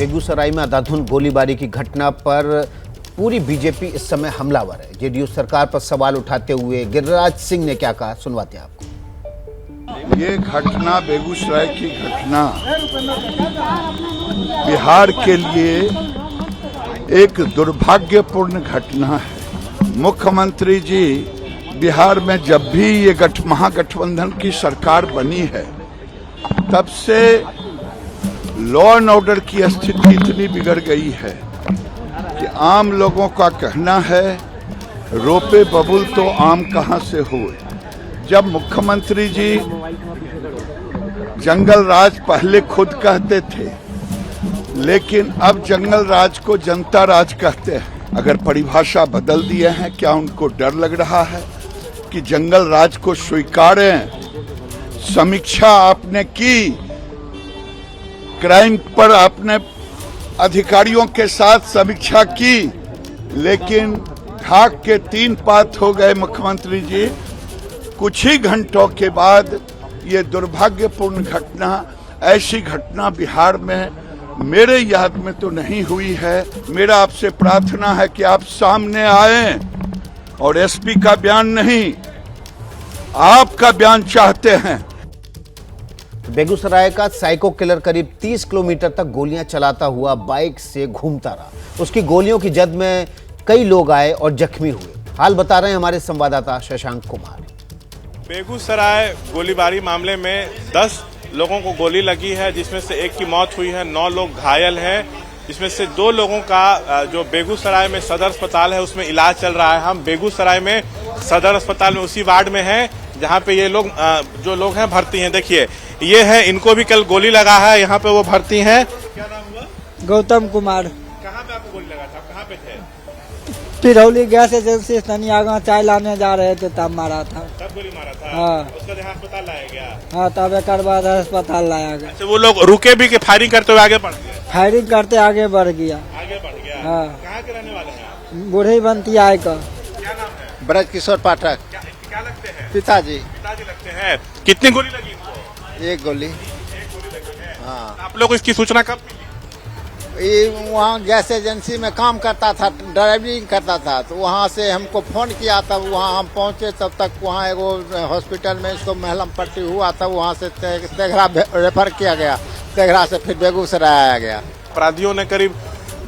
बेगूसराय में अंधाधुंध गोलीबारी की घटना पर पूरी बीजेपी इस समय हमलावर है। जेडीयू सरकार पर सवाल उठाते हुए गिरिराज सिंह ने क्या कहा, सुनवाते हैं आपको। ये घटना, बेगूसराय की घटना बिहार के लिए एक दुर्भाग्यपूर्ण घटना है। मुख्यमंत्री जी, बिहार में जब भी ये महागठबंधन की सरकार बनी है, तब से लॉ एंड ऑर्डर की स्थिति इतनी बिगड़ गई है कि आम लोगों का कहना है, रोपे बबुल तो आम कहां से हुए। जब मुख्यमंत्री जी जंगल राज पहले खुद कहते थे, लेकिन अब जंगल राज को जनता राज कहते हैं। अगर परिभाषा बदल दिए हैं, क्या उनको डर लग रहा है कि जंगल राज को स्वीकारें? समीक्षा आपने की, क्राइम पर आपने अधिकारियों के साथ समीक्षा की, लेकिन ढाक के 3 पात हो गए मुख्यमंत्री जी। कुछ ही घंटों के बाद ये दुर्भाग्यपूर्ण घटना, ऐसी घटना बिहार में मेरे याद में तो नहीं हुई है। मेरा आपसे प्रार्थना है कि आप सामने आएं और एसपी का बयान नहीं, आपका बयान चाहते हैं। बेगूसराय का साइको किलर करीब 30 किलोमीटर तक गोलियां चलाता हुआ बाइक से घूमता रहा। उसकी गोलियों की जद में कई लोग आए और जख्मी हुए। हाल बता रहे हैं हमारे संवाददाता शशांक कुमार। बेगूसराय गोलीबारी मामले में 10 लोगों को गोली लगी है, जिसमें से एक की मौत हुई है, 9 लोग घायल हैं, जिसमें से 2 लोगों का जो बेगूसराय में सदर अस्पताल है उसमें इलाज चल रहा है। हम बेगूसराय में सदर अस्पताल में उसी वार्ड में हैं जहां पे ये लोग जो लोग हैं भर्ती हैं। देखिए, ये है, इनको भी कल गोली लगा है, यहाँ पे वो भर्ती हैं। क्या नाम हुआ? गौतम कुमार। कहाँ पे आपको गोली लगा था? कहाँ पे थे? पिरौली गैस एजेंसी तनी आगा चाय लाने जा रहे थे, तब मारा था। तब गोली मारा था? हाँ। उसका जहाँ अस्पताल लाया गया? हाँ, तब एक बाद अस्पताल लाया गया। अच्छा, वो लोग रुके भी कि फायरिंग करते हुए आगे बढ़ गए? फायरिंग करते आगे बढ़ गया। आगे बढ़ गया। हाँ। कहाँ के रहने वाले हैं? बूढ़ी बनती आए का। क्या नाम है? ब्रज किशोर पाठक। क्या लगते हैं? पिताजी। पिताजी लगते हैं। कितनी गोली लगी इनको? एक गोली। हाँ। आप लोग इसकी सूचना कब मिली? ये वहाँ गैस एजेंसी में काम करता था, ड्राइविंग करता था, तो वहाँ से हमको फोन किया, तब वहाँ हम पहुँचे। तब तक वहाँ एगो हॉस्पिटल में इसको महलम पट्टी हुआ, तब वहाँ से तेघरा रेफर किया गया। तेघरा से फिर बेगूसराय आया गया। अपराधियों ने करीब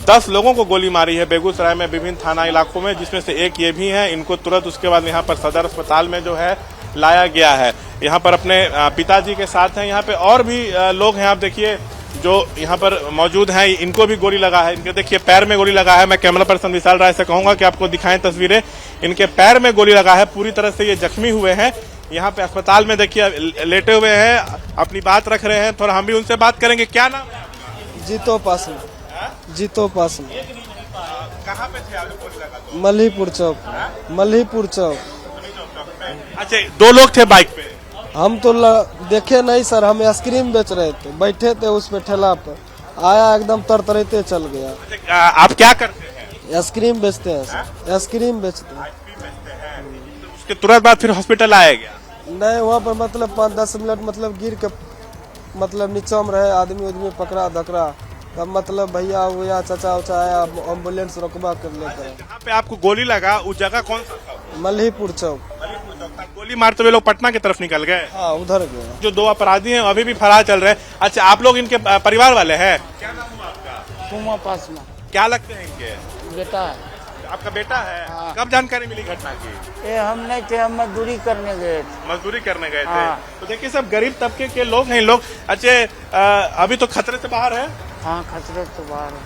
10 लोगों को गोली मारी है बेगूसराय में विभिन्न थाना इलाकों में, जिसमें से एक ये भी है। इनको तुरंत उसके बाद यहाँ पर सदर अस्पताल में जो है लाया गया है। यहाँ पर अपने पिताजी के साथ हैं। यहाँ पे और भी लोग हैं, आप देखिए, जो यहाँ पर मौजूद हैं। इनको भी गोली लगा है। इनके देखिए पैर में गोली लगा है। मैं कैमरा पर्सन विशाल राय से कहूंगा कि आपको दिखाएं तस्वीरें। इनके पैर में गोली लगा है, पूरी तरह से ये जख्मी हुए हैं। यहाँ पे अस्पताल में देखिए लेटे हुए हैं, अपनी बात रख रहे हैं। थोड़ा हम भी उनसे बात करेंगे। क्या नाम है? जीतो पासवान। जीतो पासवान। कहाँ पे थे आपको गोली लगा तो? मल्हीपुर चौक। मल्हीपुर चौक। अच्छा, 2 लोग थे बाइक पे? हम तो देखे नहीं सर, हम आइसक्रीम बेच रहे थे, बैठे थे उस पे ठेला पर, आया एकदम तरतरते चल गया। अच्छा, आप क्या करते हैं? आइसक्रीम बेचते हैं सर, आइसक्रीम बेचते हैं। उसके तुरंत बाद फिर हॉस्पिटल आया गया? नहीं, वहाँ पर मतलब 5-10 मिनट मतलब गिर के मतलब नीचा में रहे, आदमी उदमी पकड़ा धकड़ा, तब मतलब भैया भैया चाचा उचा आया, एम्बुलेंस रुकवा कर लेकर। जहाँ पे आपको गोली लगा उस जगह कौन सा था? मल्हीपुर चौक। गोली मारते हुए लोग पटना की तरफ निकल गए? हाँ, उधर गया। जो 2 अपराधी हैं अभी भी फरार चल रहे हैं। अच्छा, आप लोग इनके परिवार वाले हैं? क्या नाम हुआ आपका? सुमा पासवान। क्या लगते हैं इनके? बेटा है। आपका बेटा है? हाँ। कब जानकारी मिली घटना की? ये हम नहीं थे, हम मजदूरी करने गए थे। मजदूरी करने गए थे? हाँ। तो देखिए, सब गरीब तबके के लोग हैं लोग। अच्छा, अभी तो खतरे से बाहर है, हाँ, खतरे तो बाहर है,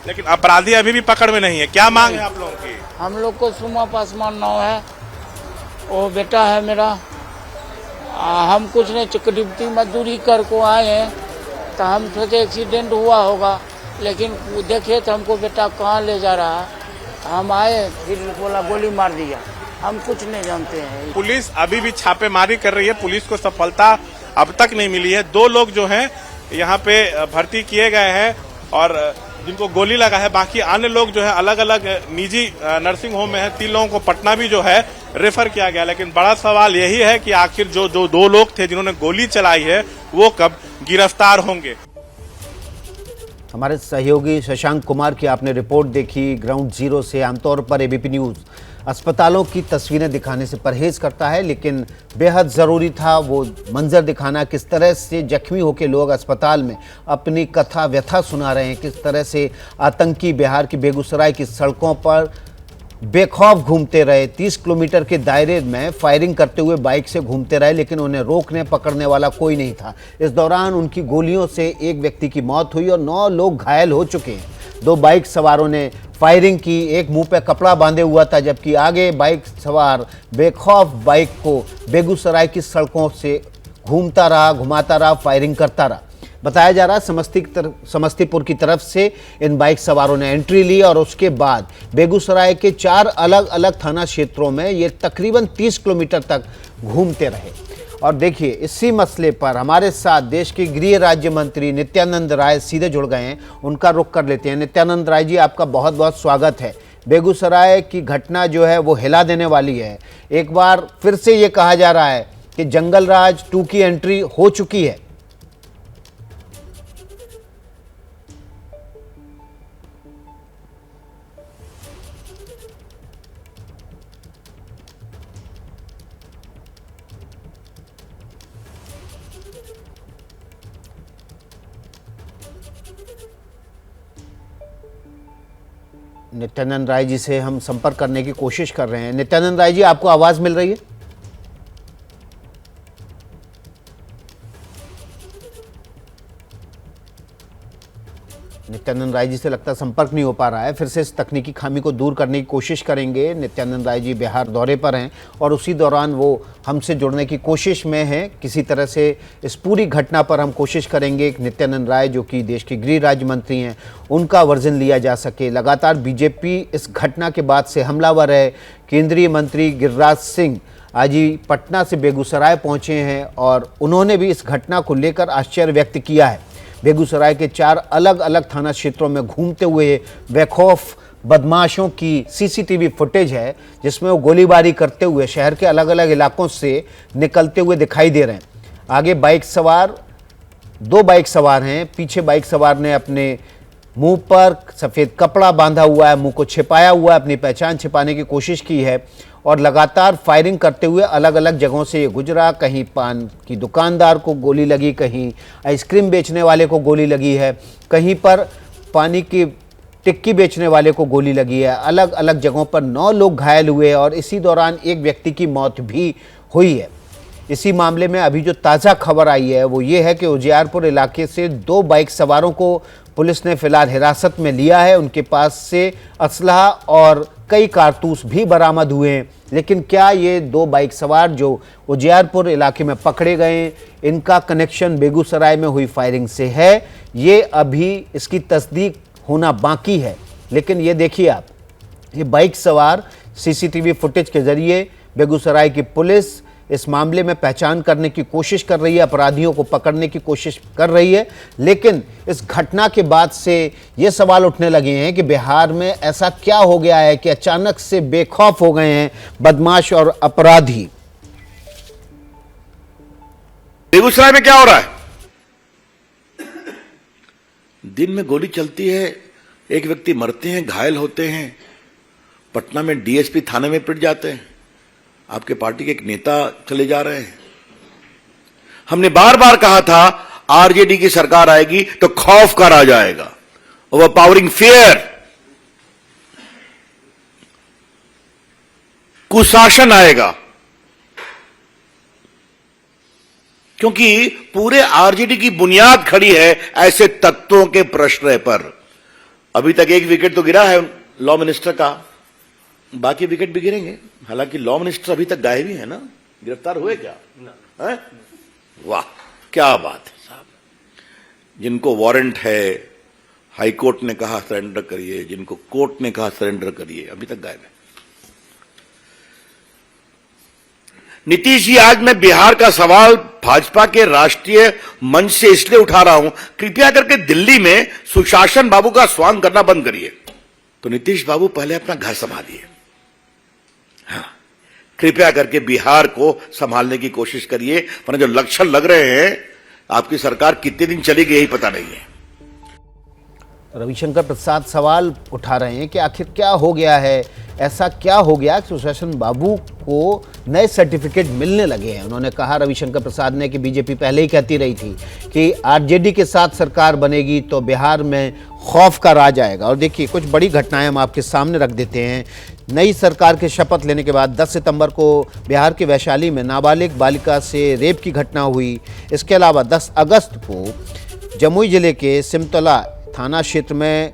लेकिन अपराधी अभी भी पकड़ में नहीं है। क्या मांग है आप लोगों की? हम लोग को सुमा पासवान नाव है, वो बेटा है मेरा। हम कुछ नहीं, चक्रवृत्ति मजदूरी कर को आए हैं, तो हम सोचे एक्सीडेंट हुआ होगा, लेकिन देखे तो हमको बेटा कहाँ ले जा रहा है। हम आए, फिर बोला गोली मार दिया। हम कुछ नहीं जानते हैं। पुलिस अभी भी छापेमारी कर रही है, पुलिस को सफलता अब तक नहीं मिली है। 2 लोग जो हैं यहाँ पे भर्ती किए गए हैं और जिनको गोली लगा है। बाकी अन्य लोग जो है अलग अलग निजी नर्सिंग होम में है। 3 लोगों को पटना भी जो है रेफर किया गया। लेकिन बड़ा सवाल यही है कि आखिर जो 2 लोग थे जिन्होंने गोली चलाई है वो कब गिरफ्तार होंगे। हमारे सहयोगी शशांक कुमार की आपने रिपोर्ट देखी ग्राउंड जीरो से। आमतौर पर एबीपी न्यूज़ अस्पतालों की तस्वीरें दिखाने से परहेज करता है, लेकिन बेहद ज़रूरी था वो मंजर दिखाना, किस तरह से जख्मी होकर लोग अस्पताल में अपनी कथा व्यथा सुना रहे हैं, किस तरह से आतंकी बिहार की बेगूसराय की सड़कों पर बेखौफ घूमते रहे, 30 किलोमीटर के दायरे में फायरिंग करते हुए बाइक से घूमते रहे, लेकिन उन्हें रोकने पकड़ने वाला कोई नहीं था। इस दौरान उनकी गोलियों से एक व्यक्ति की मौत हुई और 9 लोग घायल हो चुके हैं। 2 बाइक सवारों ने फायरिंग की, एक मुंह पे कपड़ा बांधे हुआ था, जबकि आगे बाइक सवार बेखौफ बाइक को बेगूसराय की सड़कों से घुमाता रहा, फायरिंग करता रहा। बताया जा रहा है समस्तीपुर की तरफ से इन बाइक सवारों ने एंट्री ली और उसके बाद बेगूसराय के 4 अलग अलग थाना क्षेत्रों में ये तकरीबन 30 किलोमीटर तक घूमते रहे। और देखिए, इसी मसले पर हमारे साथ देश के गृह राज्य मंत्री नित्यानंद राय सीधे जुड़ गए हैं, उनका रुख कर लेते हैं। नित्यानंद राय जी, आपका बहुत बहुत स्वागत है। बेगूसराय की घटना जो है वो हिला देने वाली है। एक बार फिर से ये कहा जा रहा है कि जंगल राज 2 की एंट्री हो चुकी है। नित्यानंद राय जी से हम संपर्क करने की कोशिश कर रहे हैं। नित्यानंद राय जी, आपको आवाज़ मिल रही है? नित्यानंद राय जी से लगता संपर्क नहीं हो पा रहा है। फिर से इस तकनीकी खामी को दूर करने की कोशिश करेंगे। नित्यानंद राय जी बिहार दौरे पर हैं और उसी दौरान वो हमसे जुड़ने की कोशिश में हैं। किसी तरह से इस पूरी घटना पर हम कोशिश करेंगे कि नित्यानंद राय, जो कि देश के गृह राज्य मंत्री हैं, उनका वर्जन लिया जा सके। लगातार बीजेपी इस घटना के बाद से हमलावर है। केंद्रीय मंत्री गिरिराज सिंह आज ही पटना से बेगूसराय पहुंचे हैं और उन्होंने भी इस घटना को लेकर आश्चर्य व्यक्त किया है। बेगूसराय के 4 अलग अलग थाना क्षेत्रों में घूमते हुए बेखौफ बदमाशों की सीसीटीवी फुटेज है, जिसमें वो गोलीबारी करते हुए शहर के अलग अलग इलाकों से निकलते हुए दिखाई दे रहे हैं। आगे बाइक सवार 2 बाइक सवार हैं। पीछे बाइक सवार ने अपने मुंह पर सफ़ेद कपड़ा बांधा हुआ है, मुंह को छिपाया हुआ है, अपनी पहचान छिपाने की कोशिश की है और लगातार फायरिंग करते हुए अलग अलग जगहों से ये गुजरा। कहीं पान की दुकानदार को गोली लगी, कहीं आइसक्रीम बेचने वाले को गोली लगी है, कहीं पर पानी की टिक्की बेचने वाले को गोली लगी है। अलग अलग जगहों पर 9 लोग घायल हुए और इसी दौरान एक व्यक्ति की मौत भी हुई है। इसी मामले में अभी जो ताज़ा खबर आई है वो ये है कि उजियारपुर इलाके से 2 बाइक सवारों को पुलिस ने फिलहाल हिरासत में लिया है। उनके पास से असलहा और कई कारतूस भी बरामद हुए हैं। लेकिन क्या ये 2 बाइक सवार जो उजियारपुर इलाके में पकड़े गए, इनका कनेक्शन बेगूसराय में हुई फायरिंग से है, ये अभी इसकी तस्दीक होना बाकी है। लेकिन ये देखिए आप, ये बाइक सवार सीसीटीवी फुटेज के जरिए बेगूसराय की पुलिस इस मामले में पहचान करने की कोशिश कर रही है, अपराधियों को पकड़ने की कोशिश कर रही है। लेकिन इस घटना के बाद से ये सवाल उठने लगे हैं कि बिहार में ऐसा क्या हो गया है कि अचानक से बेखौफ हो गए हैं बदमाश और अपराधी। बेगूसराय में क्या हो रहा है? दिन में गोली चलती है, एक व्यक्ति मरते हैं, घायल होते हैं। पटना में डीएसपी थाने में पिट जाते हैं, आपके पार्टी के एक नेता चले जा रहे हैं। हमने बार बार कहा था आरजेडी की सरकार आएगी तो खौफ का राज आएगा, ओवरपावरिंग फियर, कुशासन आएगा। क्योंकि पूरे आरजेडी की बुनियाद खड़ी है ऐसे तत्वों के प्रश्रय पर। अभी तक एक विकेट तो गिरा है लॉ मिनिस्टर का, बाकी विकेट भी गिरेंगे। हालांकि लॉ मिनिस्टर अभी तक गायब ही है ना, गिरफ्तार हुए क्या? है? वाह, क्या बात है साहब। जिनको वारंट है, हाई कोर्ट ने कहा सरेंडर करिए, जिनको कोर्ट ने कहा सरेंडर करिए, अभी तक गायब है। नीतीश जी, आज मैं बिहार का सवाल भाजपा के राष्ट्रीय मंच से इसलिए उठा रहा हूं, कृपया करके दिल्ली में सुशासन बाबू का स्वांग करना बंद करिए। तो नीतीश बाबू पहले अपना घर संभालिए, हाँ, कृपया करके बिहार को संभालने की कोशिश करिए, वरना जो लक्षण लग रहे हैं आपकी सरकार कितने दिन चलेगी यही पता नहीं है। रविशंकर प्रसाद सवाल उठा रहे हैं कि आखिर क्या हो गया है, ऐसा क्या हो गया कि सुशासन बाबू को नए सर्टिफिकेट मिलने लगे हैं। उन्होंने कहा, रविशंकर प्रसाद ने, कि बीजेपी पहले ही कहती रही थी कि आरजेडी के साथ सरकार बनेगी तो बिहार में खौफ का राज आएगा। और देखिए कुछ बड़ी घटनाएं हम आपके सामने रख देते हैं। नई सरकार के शपथ लेने के बाद 10 सितंबर को बिहार के वैशाली में नाबालिग बालिका से रेप की घटना हुई। इसके अलावा 10 अगस्त को जमुई जिले के सिमतला थाना क्षेत्र में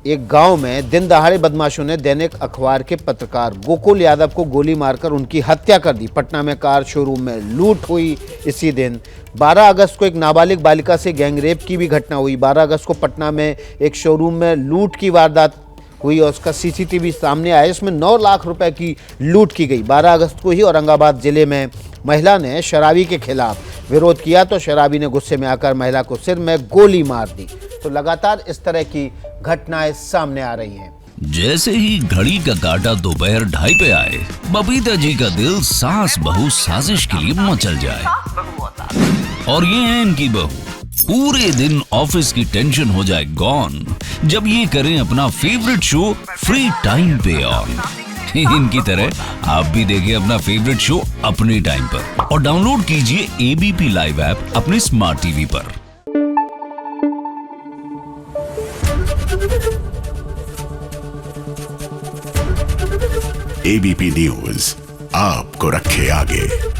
एक गांव में दिन दहाड़े बदमाशों ने दैनिक अखबार के पत्रकार गोकुल यादव को गोली मारकर उनकी हत्या कर दी। पटना में कार शोरूम में लूट हुई। इसी दिन 12 अगस्त को एक नाबालिग बालिका से गैंगरेप की भी घटना हुई। 12 अगस्त को पटना में एक शोरूम में लूट की वारदात हुई और उसका सीसीटीवी सामने आया, इसमें 9 लाख रुपए की लूट की गई। 12 अगस्त को ही औरंगाबाद जिले में महिला ने शराबी के खिलाफ विरोध किया तो शराबी ने गुस्से में आकर महिला को सिर में गोली मार दी। तो लगातार इस तरह की घटनाएं सामने आ रही हैं। जैसे ही घड़ी का काटा दोपहर 2:30 पे आए, बबीता जी का दिल सास बहू साजिश के लिए मचल जाए। और ये है इनकी बहू, पूरे दिन ऑफिस की टेंशन हो जाए गॉन जब ये करें अपना फेवरेट शो फ्री टाइम पे ऑन। इनकी तरह आप भी देखिए अपना फेवरेट शो अपने टाइम पर और डाउनलोड कीजिए एबीपी लाइव ऐप अपने स्मार्ट टीवी पर। एबीपी न्यूज आपको रखे आगे।